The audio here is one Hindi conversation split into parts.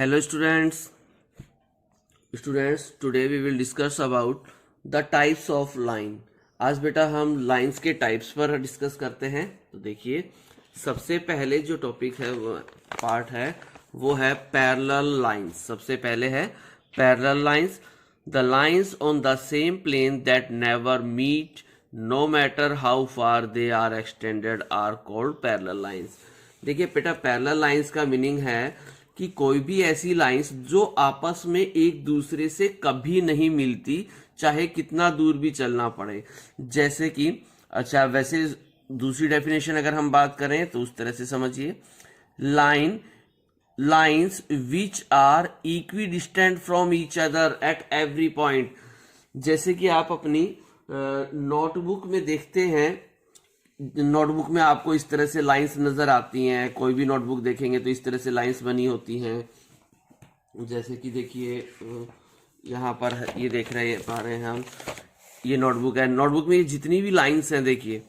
Hello students, today we will discuss about the types of line. आज बेटा हम लाइंस के टाइप्स पर डिस्कस करते हैं। तो देखिए, सबसे पहले जो टॉपिक है वो पार्ट है वो है पैरेलल लाइंस। सबसे पहले है parallel lines. The lines on the same plane that never meet no matter how far they are extended are called parallel lines. देखिए बेटा, पैरेलल लाइंस का मीनिंग है कि कोई भी ऐसी लाइंस जो आपस में एक दूसरे से कभी नहीं मिलती, चाहे कितना दूर भी चलना पड़े। जैसे कि अच्छा, वैसे दूसरी डेफिनेशन अगर हम बात करें तो उस तरह से समझिए, lines which are equidistant from each other at every point. जैसे कि आप अपनी नोटबुक में देखते हैं, नोटबुक में आपको इस तरह से लाइंस नजर आती हैं। कोई भी नोटबुक देखेंगे तो इस तरह से लाइंस बनी होती हैं। जैसे कि देखिए, यहाँ पर ये देख पा रहे हैं हम, ये नोटबुक है। नोटबुक में जितनी भी लाइंस हैं, देखिए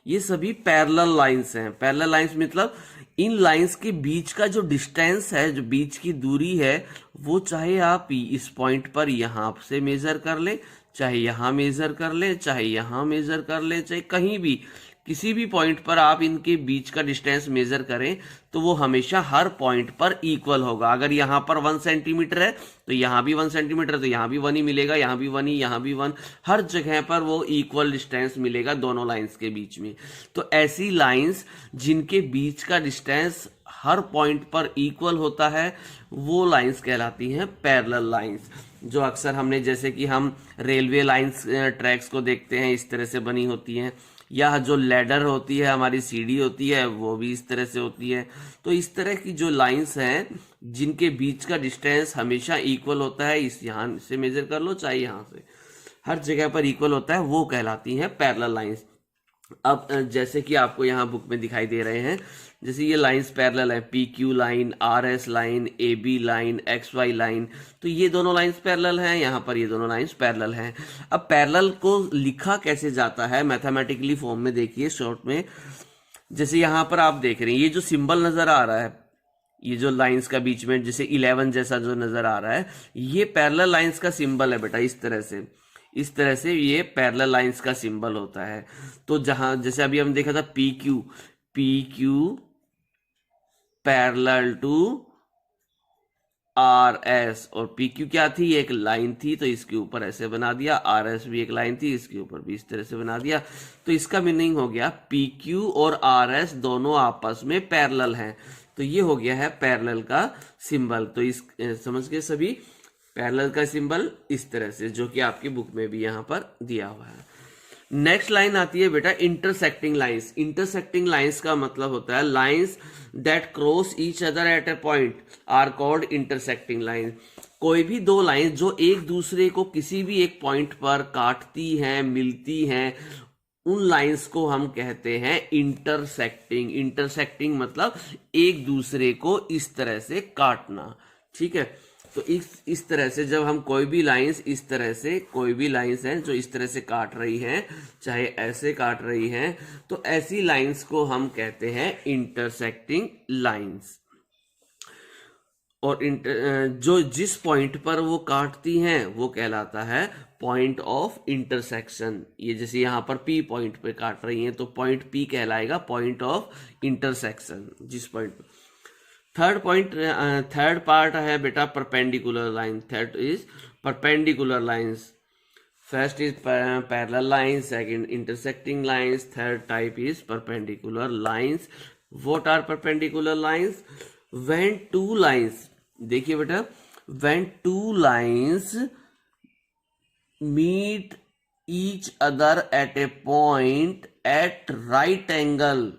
ये सभी पैरेलल लाइंस हैं। पैरेलल लाइंस मतलब इन लाइंस के बीच का जो डिस्टेंस है, जो बीच की दूरी है, वो चाहे आप इस पॉइंट पर यहाँ से मेजर कर ले, चाहे यहाँ मेजर कर ले, चाहे यहाँ मेजर कर ले, चाहे कहीं भी किसी भी पॉइंट पर आप इनके बीच का डिस्टेंस मेजर करें तो वो हमेशा हर पॉइंट पर इक्वल होगा। अगर यहाँ पर 1 सेंटीमीटर है तो यहाँ भी 1 सेंटीमीटर, तो यहाँ भी 1 ही मिलेगा, यहाँ भी 1 ही, यहाँ भी 1, हर जगह पर वो इक्वल डिस्टेंस मिलेगा दोनों लाइंस के बीच में। तो ऐसी लाइंस जिनके बीच का डिस्टेंस हर पॉइंट पर इक्वल होता है वो लाइंस कहलाती हैं पैरेलल लाइंस। जो अक्सर हमने, जैसे कि हम रेलवे लाइंस ट्रैक्स को देखते हैं, इस तरह से बनी होती हैं, या जो लैडर होती है, हमारी सीढ़ी होती है, वो भी इस तरह से होती है। तो इस तरह की जो लाइंस हैं जिनके बीच का डिस्टेंस हमेशा इक्वल होता है, इस यहाँ से मेजर कर लो चाहे यहाँ से, हर जगह पर इक्वल होता है, वो कहलाती हैं पैरेलल लाइंस। अब जैसे कि आपको यहाँ बुक में दिखाई दे रहे हैं, जैसे ये लाइंस पैरेलल है, P Q line, R S line, A B line, X Y line, तो ये दोनों लाइंस पैरेलल हैं। यहाँ पर ये दोनों लाइंस पैरेलल हैं। अब पैरेलल को लिखा कैसे जाता है मैथमेटिकली फॉर्म में, देखिए शॉर्ट में। जैसे यहाँ पर आप देख रहे हैं, ये जो सिंबल नजर आ रहा है, ये जो लाइंस का बीच में जैसे 11 जैसा जो नजर आ रहा है, ये पैरेलल लाइंस का सिंबल है बेटा। इस तरह से ये पैरेलल लाइंस का सिंबल होता है। तो जहां जैसे अभी हम देखा था P Q parallel to R S, और पी क्यू क्या थी, एक लाइन थी, तो इसके ऊपर ऐसे बना दिया। आर एस भी एक लाइन थी, इसके ऊपर भी इस तरह से बना दिया। तो इसका मीनिंग हो गया पी क्यू और आर एस दोनों आपस में पैरेलल हैं। तो ये हो गया है पैरेलल का सिंबल। तो इस समझ गए सभी, पैरेलल का सिंबल इस तरह से, जो कि आपकी बुक में भी यहाँ पर दिया हुआ है। नेक्स्ट लाइन आती है बेटा इंटरसेक्टिंग लाइंस। इंटरसेक्टिंग लाइंस का मतलब होता है lines that cross each other at a point are called intersecting line. कोई भी दो लाइन जो एक दूसरे को किसी भी एक पॉइंट पर काटती हैं, मिलती हैं, उन लाइंस को हम कहते हैं इंटरसेक्टिंग। इंटरसेक्टिंग मतलब एक दूसरे को इस तरह से काटना, ठीक है। तो इस तरह से जब हम कोई भी लाइंस, इस तरह से कोई भी लाइंस हैं जो इस तरह से काट रही हैं, चाहे ऐसे काट रही हैं, तो ऐसी लाइंस को हम कहते हैं इंटरसेक्टिंग लाइंस। और जो जिस पॉइंट पर वो काटती हैं वो कहलाता है पॉइंट ऑफ इंटरसेक्शन। ये जैसे यहाँ पर पी पॉइंट पे काट रही हैं तो पॉइंट पी कहलाएगा पॉइंट ऑफ इंटरसेक्शन, जिस पॉइंट पर। थर्ड पार्ट है बेटा perpendicular line. Third is perpendicular lines. First is parallel lines, second intersecting lines, third type is perpendicular lines. What are perpendicular lines? When two lines, देखिए बेटा, when two lines meet each other at a point at right angle,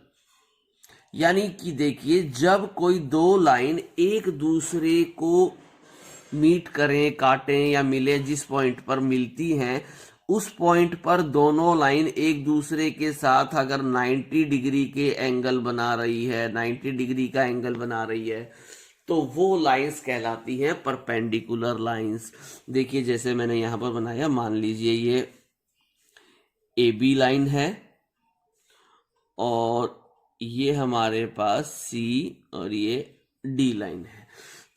यानी कि देखिए, जब कोई दो लाइन एक दूसरे को मीट करें, काटें या मिले, जिस पॉइंट पर मिलती हैं, उस पॉइंट पर दोनों लाइन एक दूसरे के साथ अगर 90 डिग्री के एंगल बना रही है, 90 डिग्री का एंगल बना रही है, तो वो लाइंस कहलाती हैं परपेंडिकुलर लाइंस। देखिए जैसे मैंने यहां पर बनाया, मान लीजिए ये ए बी लाइन है और ये हमारे पास सी और ये डी लाइन है।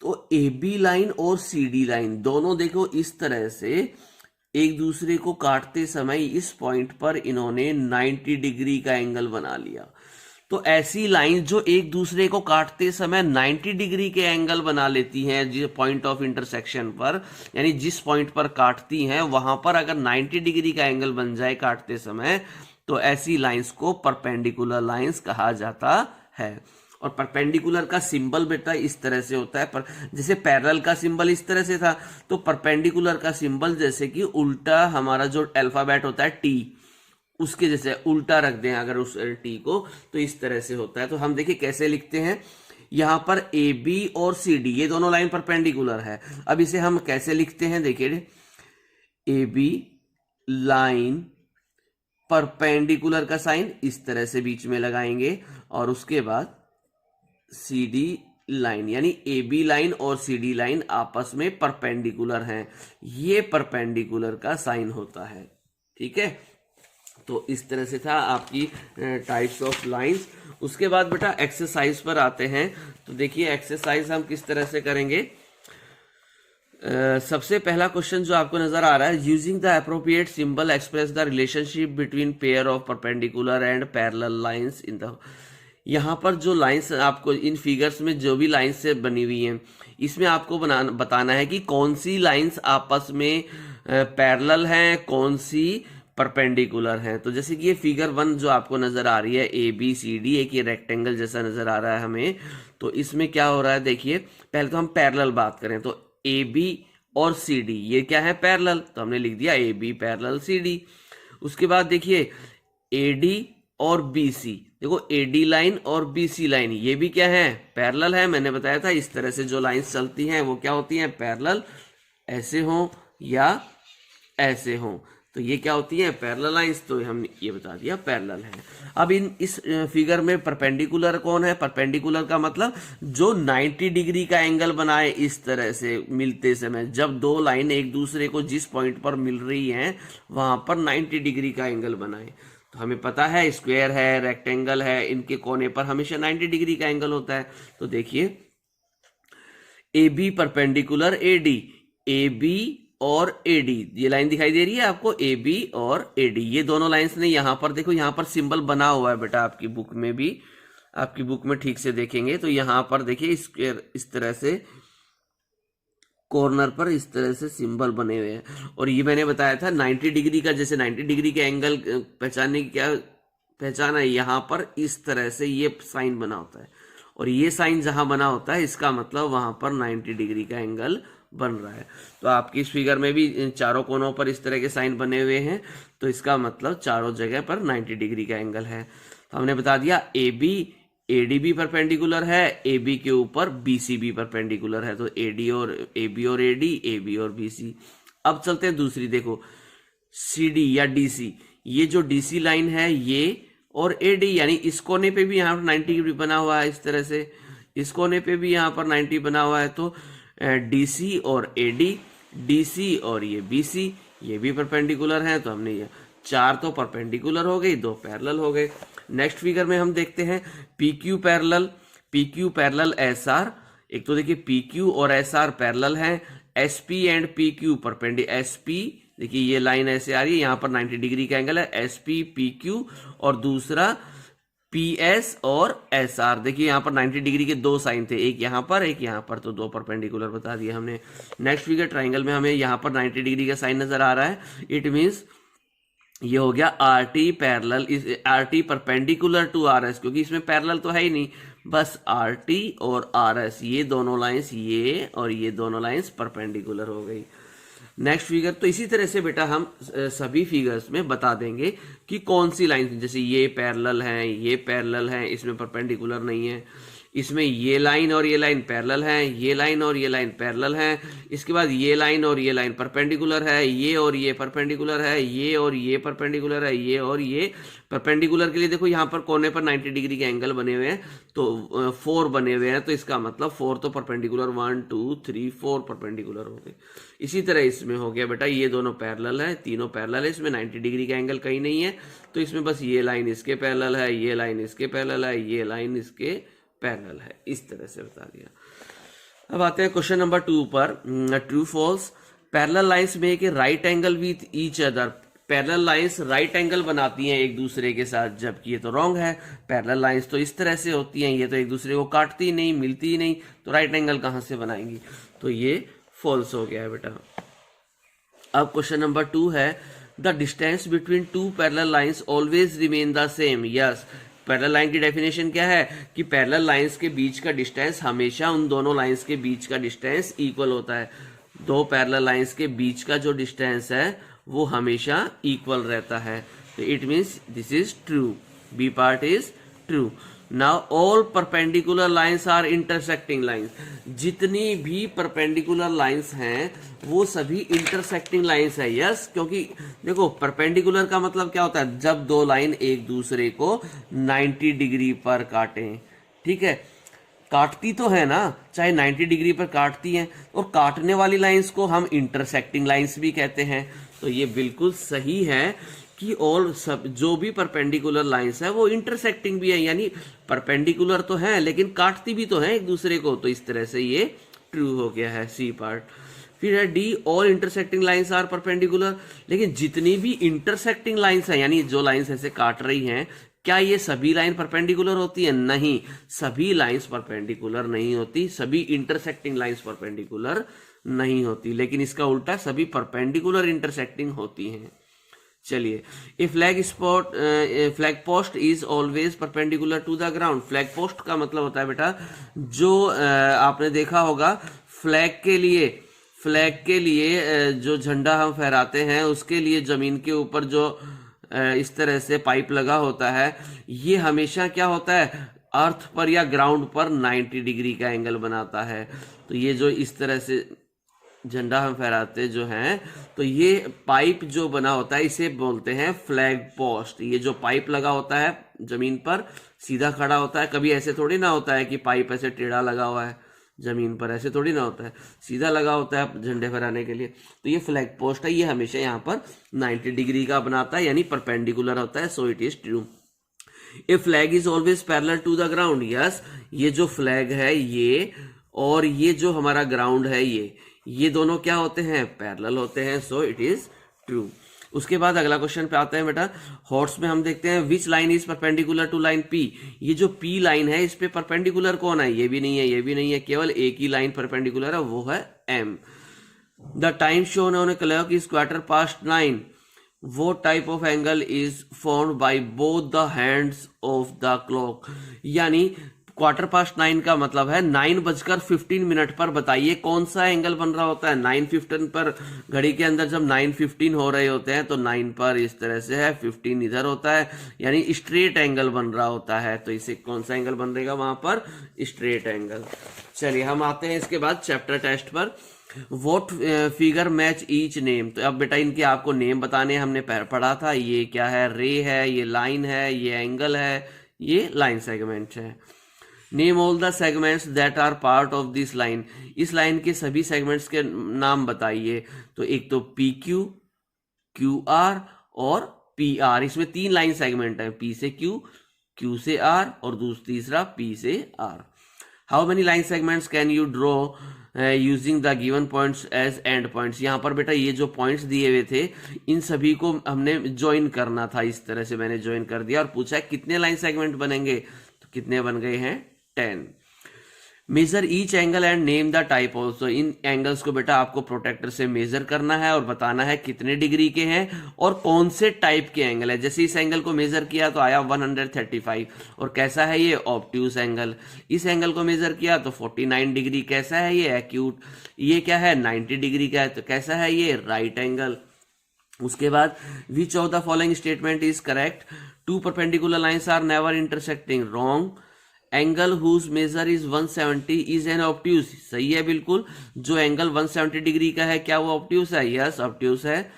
तो ए बी लाइन और सी डी लाइन दोनों देखो इस तरह से एक दूसरे को काटते समय इस पॉइंट पर इन्होंने 90 डिग्री का एंगल बना लिया। तो ऐसी लाइन जो एक दूसरे को काटते समय 90 डिग्री के एंगल बना लेती हैं जिस पॉइंट ऑफ इंटरसेक्शन पर, यानी जिस पॉइंट पर काटती हैं वहां पर अगर 90 डिग्री का एंगल बन जाए काटते समय, तो ऐसी लाइंस को परपेंडिकुलर लाइंस कहा जाता है। और परपेंडिकुलर का सिंबल बेटा इस तरह से होता है, पर जैसे पैरेलल का सिंबल इस तरह से था, तो परपेंडिकुलर का सिंबल जैसे कि उल्टा हमारा जो अल्फाबेट होता है टी, उसके जैसे उल्टा रख दें अगर उस टी को, तो इस तरह से होता है। तो हम देखिए कैसे लिखते हैं, यहां पर ए बी और सी डी ये दोनों लाइन परपेंडिकुलर है। अब इसे हम कैसे लिखते हैं, देखिए ए बी लाइन परपेंडिकुलर का साइन इस तरह से बीच में लगाएंगे, और उसके बाद सी डी लाइन, यानी ए बी लाइन और सी डी लाइन आपस में परपेंडिकुलर हैं, ये परपेंडिकुलर का साइन होता है। ठीक है, तो इस तरह से था आपकी टाइप्स ऑफ लाइंस। उसके बाद बेटा एक्सरसाइज पर आते हैं। तो देखिए एक्सरसाइज हम किस तरह से करेंगे। सबसे पहला क्वेश्चन जो आपको नजर आ रहा है, using the appropriate symbol express the relationship between pair of perpendicular and parallel lines in the. यहाँ पर जो लाइंस आपको इन फिगर्स में जो भी लाइंस से बनी हुई हैं, इसमें आपको बताना है कि कौन सी लाइंस आपस में पैरेलल हैं, कौन सी परपेंडिकुलर हैं। तो जैसे कि ये फिगर 1 जो आपको नजर आ रही है ए बी सी डी, एक ये रेक्टेंगल जैसा नजर आ रहा है हमें। तो इसमें क्या हो रहा है, देखिए पहले तो हम पैरेलल बात करें, तो ए बी और सी डी ये क्या है, पैरेलल, तो हमने लिख दिया A B parallel C D. उसके बाद देखिए ए डी और बी सी, देखो ए डी लाइन और बी सी लाइन ये भी क्या है, पैरेलल है। मैंने बताया था इस तरह से जो लाइंस चलती हैं वो क्या होती हैं, पैरेलल, ऐसे हो या ऐसे हो, तो ये क्या होती है, पैरेलल लाइंस। तो हमने ये बता दिया पैरेलल है। अब इस फिगर में परपेंडिकुलर कौन है, परपेंडिकुलर का मतलब जो 90 डिग्री का एंगल बनाए इस तरह से मिलते समय, जब दो लाइन एक दूसरे को जिस पॉइंट पर मिल रही हैं वहां पर 90 डिग्री का एंगल बनाए। तो हमें पता है स्क्वायर है, रेक्टेंगल है, इनके कोने पर हमेशा 90 डिग्री का एंगल होता है। तो देखिए A B perpendicular A D, A B और ए डी, ये लाइन दिखाई दे रही है आपको, ए बी और ए डी, ये दोनों लाइंस ने यहां पर देखो, यहां पर सिंबल बना हुआ है बेटा, आपकी बुक में भी, आपकी बुक में ठीक से देखेंगे तो यहां पर देखिए स्क्वायर इस तरह से कॉर्नर पर इस तरह से सिंबल बने हुए हैं। और ये मैंने बताया था 90 डिग्री का, जैसे 90 डिग्री के एंगल पहचानने की क्या पहचान है, यहाँ पर इस तरह से ये साइन बना होता है, और ये साइन जहां बना होता है इसका मतलब वहां पर 90 डिग्री का एंगल बन रहा है। तो आपकी इस फिगर में भी चारों कोनों पर इस तरह के साइन बने हुए हैं, तो इसका मतलब चारों जगह पर 90 डिग्री का एंगल है। तो हमने बता दिया ए बी ए डी भी परपेंडिकुलर है, ए बी के ऊपर बी सी भी परपेंडिकुलर है, तो ए डी और ए बी और ए डी, ए बी और बी सी। अब चलते हैं दूसरी, देखो सी डी या डी सी, ये जो डी सी लाइन है ये और ए डी, यानी इस कोने पे भी यहाँ पर 90 डिग्री बना हुआ है इस तरह से, इस कोने पे भी यहाँ पर 90 बना हुआ है, तो डी सी और ए डी, डी सी और ये बी सी, ये भी परपेंडिकुलर हैं। तो हमने ये 4 तो परपेंडिकुलर हो गई, 2 पैरेलल हो गए। नेक्स्ट फिगर में हम देखते हैं P Q parallel S R. एक तो देखिए पी क्यू और एस आर पैरेलल हैं, S P and P Q perpendicular, S P देखिए ये लाइन ऐसे आ रही है, यहाँ पर 90 डिग्री का एंगल है, एस पी पी क्यू, और दूसरा पी एस और एस आर, देखिए यहाँ पर 90 डिग्री के 2 साइन थे, एक यहाँ पर एक यहाँ पर, तो 2 परपेंडिकुलर बता दिया हमने। नेक्स्ट फिगर ट्राइंगल में हमें यहाँ पर 90 डिग्री का साइन नजर आ रहा है, इट मीन्स ये हो गया R T parallel, R T perpendicular to R S, क्योंकि इसमें पैरेलल तो है ही नहीं, बस आर टी और आर एस, ये दोनों लाइंस, ये और ये दोनों लाइंस परपेंडिकुलर हो गई। नेक्स्ट फिगर, तो इसी तरह से बेटा हम सभी फिगर्स में बता देंगे कि कौन सी लाइन, जैसे ये पैरेलल हैं, ये पैरेलल हैं, इसमें परपेंडिकुलर नहीं है, इसमें ये लाइन और ये लाइन पैरेलल हैं, ये लाइन और ये लाइन पैरेलल हैं, इसके बाद ये लाइन और ये लाइन परपेंडिकुलर है, ये और ये परपेंडिकुलर है, ये और ये परपेंडिकुलर है, ये और ये परपेंडिकुलर के लिए देखो यहाँ पर कोने पर 90 डिग्री के एंगल बने हुए हैं, तो 4 बने हुए हैं, तो इसका मतलब 4 तो परपेंडिकुलर, 1 2 3 4 परपेंडिकुलर हो गए। इसी तरह इसमें हो गया बेटा, ये दोनों पैरेलल है, तीनों पैरेलल है, इसमें 90 डिग्री का एंगल कहीं नहीं है, तो इसमें बस ये लाइन इसके पैरेलल है, ये लाइन इसके पैरेलल है, ये लाइन इसके पैरेलल है, इस तरह से बता दिया। अब आते हैं क्वेश्चन नंबर 2 पर। True false. Parallel lines make a right angle with each other. Parallel lines right angle बनाती हैं एक दूसरे के साथ, जबकि ये तो रॉन्ग है। पैरेलल लाइंस तो इस तरह से होती हैं, ये तो एक दूसरे को काटती ही नहीं, मिलती ही नहीं, तो राइट एंगल कहाँ से बनाएंगी? तो ये फॉल्स हो गया है बेटा। अब क्वेश्चन नंबर 2 है, the distance between two parallel lines always remain the same. Yes, parallel line की डेफिनेशन क्या है कि पैरेलल लाइंस के बीच का डिस्टेंस हमेशा उन दोनों लाइंस के बीच का डिस्टेंस इक्वल होता है। दो पैरेलल लाइंस के बीच का जो डिस्टेंस है वो हमेशा इक्वल रहता है। तो it means this is true, B part is true. Now all perpendicular lines are intersecting lines. जितनी भी परपेंडिकुलर लाइंस हैं वो सभी इंटरसेक्टिंग लाइंस है। यस, क्योंकि देखो परपेंडिकुलर का मतलब क्या होता है, जब दो लाइन एक दूसरे को 90 डिग्री पर काटें। ठीक है, काटती तो है ना, चाहे 90 डिग्री पर काटती हैं, और काटने वाली लाइंस को हम इंटरसेक्टिंग लाइंस भी कहते हैं। तो ये बिल्कुल सही है कि और सब जो भी परपेंडिकुलर लाइंस है वो इंटरसेक्टिंग भी है, यानी परपेंडिकुलर तो है लेकिन काटती भी तो है एक दूसरे को। तो इस तरह से ये ट्रू हो गया है, सी पार्ट। फिर है D, all intersecting lines are perpendicular. लेकिन जितनी भी इंटरसेक्टिंग लाइंस है, यानी जो लाइंस ऐसे काट रही हैं, क्या ये सभी लाइन परपेंडिकुलर होती है? नहीं, सभी लाइंस परपेंडिकुलर नहीं होती, सभी इंटरसेक्टिंग लाइंस परपेंडिकुलर नहीं होती, लेकिन इसका उल्टा सभी परपेंडिकुलर इंटरसेक्टिंग होती हैं। चलिए, a flag post is always perpendicular to the ground. Flag post का मतलब होता है बेटा, जो आपने देखा होगा फ्लैग के लिए जो झंडा हम फहराते हैं उसके लिए जमीन के ऊपर जो इस तरह से पाइप लगा होता है, ये हमेशा क्या होता है, अर्थ पर या ग्राउंड पर 90 डिग्री का एंगल बनाता है। तो ये जो इस तरह से झंडा हम फहराते जो हैं, तो ये पाइप जो बना होता है इसे बोलते हैं फ्लैग पोस्ट। ये जो पाइप लगा होता है जमीन पर सीधा खड़ा होता है, कभी ऐसे थोड़ी ना होता है कि पाइप ऐसे टेढ़ा लगा हुआ है जमीन पर, ऐसे थोड़ी ना होता है, सीधा लगा होता है झंडे फहराने के लिए। तो ये फ्लैग पोस्ट है, ये हमेशा यहाँ पर 90 डिग्री का बनाता है, यानी परपेंडिकुलर होता है। So it is true. A flag is always parallel to the ground. Yes, ये जो फ्लैग है ये और ये जो हमारा ग्राउंड है ये दोनों क्या होते हैं, पैरेलल होते हैं। सो इट इज ट्रू। उसके बाद अगला क्वेश्चन पे आते हैं बेटा। हॉर्स में हम देखते हैं which line is perpendicular to line P. ये जो पी लाइन है इस पे परपेंडिकुलर कौन है? ये भी नहीं है, ये भी नहीं है, केवल एक ही लाइन परपेंडिकुलर है, वो है M. The time shown on a clock is 9:15। What type of angle is formed by both the hands of the clock. यानी 9:15 का मतलब है 9:15 पर बताइए कौन सा एंगल बन रहा होता है। 9:15 पर घड़ी के अंदर जब 9:15 हो रहे होते हैं तो 9 पर इस तरह से है, 15 इधर होता है, यानी स्ट्रेट एंगल बन रहा होता है। तो इसे कौन सा एंगल बन रहेगा वहां पर? Straight angle. चलिए हम आते हैं इसके बाद चैप्टर टेस्ट पर। What figure match each name. तो अब बेटा इनके आपको नेम बताने, हमने पढ़ा था, ये क्या है, रे है, ये लाइन है, ये एंगल है, ये लाइन सेगमेंट है। Name all the segments that are part of this line. इस लाइन के सभी सेगमेंट्स के नाम बताइए। तो एक तो पी क्यू, क्यू आर और पी आर। इसमें 3 लाइन सेगमेंट है, पी से क्यू, क्यू से आर और तीसरा पी से R. How many line segments can you draw using the given points as end points. यहाँ पर बेटा ये जो पॉइंट्स दिए हुए थे इन सभी को हमने ज्वाइन करना था। इस तरह से मैंने ज्वाइन कर दिया और पूछा है कितने लाइन सेगमेंट बनेंगे, तो कितने बन गए हैं, 10। Measure each angle and name the type also. इन एंगल्स को बेटा आपको प्रोटेक्टर से मेजर करना है और बताना है कितने डिग्री के हैं और कौन से टाइप के एंगल है। जैसे इस एंगल को मेजर किया तो आया 135, और कैसा है ये, ऑब्ट्यूस एंगल। इस एंगल को मेजर किया तो 49 डिग्री, कैसा है ये, एक्यूट। ये क्या है, 90 डिग्री का है, तो कैसा है ये, राइट एंगल। उसके बाद which of the following statement is correct. 2 perpendicular lines are never intersecting, wrong. Angle whose measure is 170 is an obtuse, सही है बिल्कुल। जो एंगल 170 डिग्री का है क्या वो ऑब्ट्यूस है? यस, ऑब्ट्यूस है।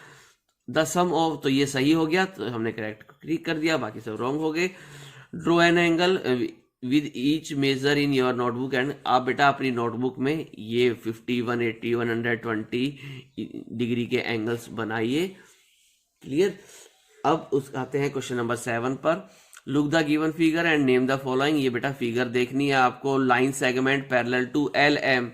द सम ऑफ, तो ये सही हो गया, तो हमने करेक्ट कर दिया, बाकी सब रॉन्ग हो गए। Draw an angle with each measure in your notebook. And आप बेटा अपनी नोटबुक में ये 50, 180, 120 डिग्री के एंगल्स बनाइए। क्लियर। अब आते हैं क्वेश्चन नंबर 7 पर। Look the given figure and name the following. ये बेटा फिगर देखनी है आपको। Line segment parallel to L M,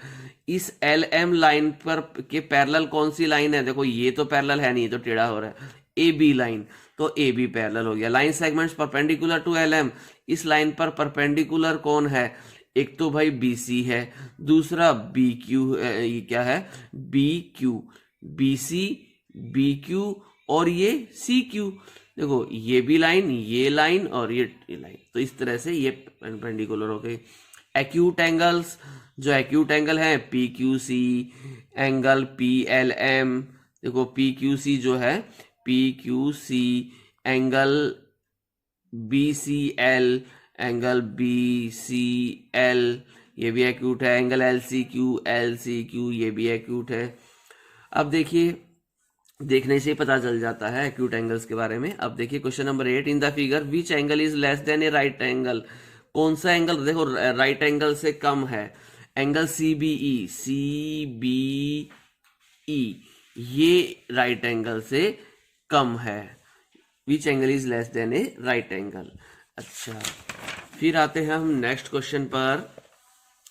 इस एल एम लाइन पर के पैरेलल कौन सी लाइन है? देखो ये तो पैरेलल है नहीं, ये तो टेढ़ा हो रहा है। ए बी लाइन, तो ए बी पैरेलल हो गया। Line segments perpendicular to L M, इस लाइन पर परपेंडिकुलर कौन है? एक तो भाई बी सी है, दूसरा बी क्यू, ये क्या है? B Q, B C, B Q और ये सी क्यू। देखो ये भी लाइन, ये लाइन और ये लाइन, तो इस तरह से ये परपेंडिकुलर हो गई। एक्यूट एंगल्स, जो एक्यूट एंगल है P Q C, angle P L M. देखो पी क्यू सी जो है, P Q C, angle B C L, angle B C L, ये भी एक्यूट है। एंगल एल सी क्यू, ये भी एक्यूट है। अब देखिए, देखने से ही पता चल जाता है एक्यूट एंगल्स के बारे में। अब देखिए question number 8, in the figure which angle is less than a right angle? कौन सा एंगल देखो राइट एंगल से कम है? Angle C B E, C B E, ये राइट एंगल से कम है। Which angle is less than a right angle. अच्छा, फिर आते हैं हम नेक्स्ट क्वेश्चन पर।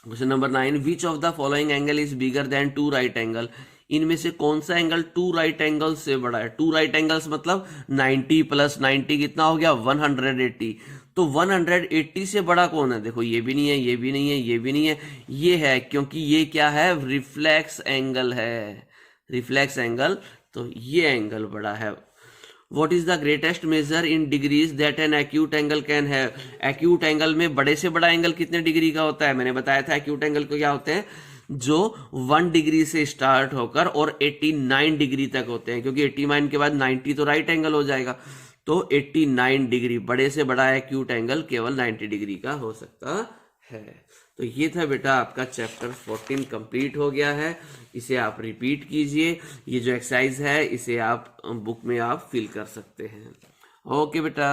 Question number 9, which of the following angle is bigger than two right angle? इनमें से कौन सा एंगल टू राइट एंगल से बड़ा है? टू राइट एंगल्स मतलब 90 प्लस 90 कितना हो गया? 180। तो 180 से बड़ा कौन है? देखो ये भी नहीं है, ये भी नहीं है, ये भी नहीं है, ये है, क्योंकि ये क्या है? रिफ्लेक्स एंगल है, रिफ्लेक्स एंगल, तो ये एंगल बड़ा है। What is the greatest measure in degrees that an acute angle can have? acute angle में बड़े से बड़ा एंगल कितने डिग्री का होता है? मैंने बताया था acute एंगल को क्या होते हैं, जो 1 डिग्री से स्टार्ट होकर और 89 डिग्री तक होते हैं, क्योंकि 89 के बाद 90 तो राइट एंगल हो जाएगा। तो 89 डिग्री, बड़े से बड़ा एक्यूट एंगल केवल 90 डिग्री का हो सकता है। तो ये था बेटा आपका चैप्टर 14 कंप्लीट हो गया है। इसे आप रिपीट कीजिए। ये जो एक्सरसाइज है इसे आप बुक में आप फिल कर सकते हैं। ओके बेटा।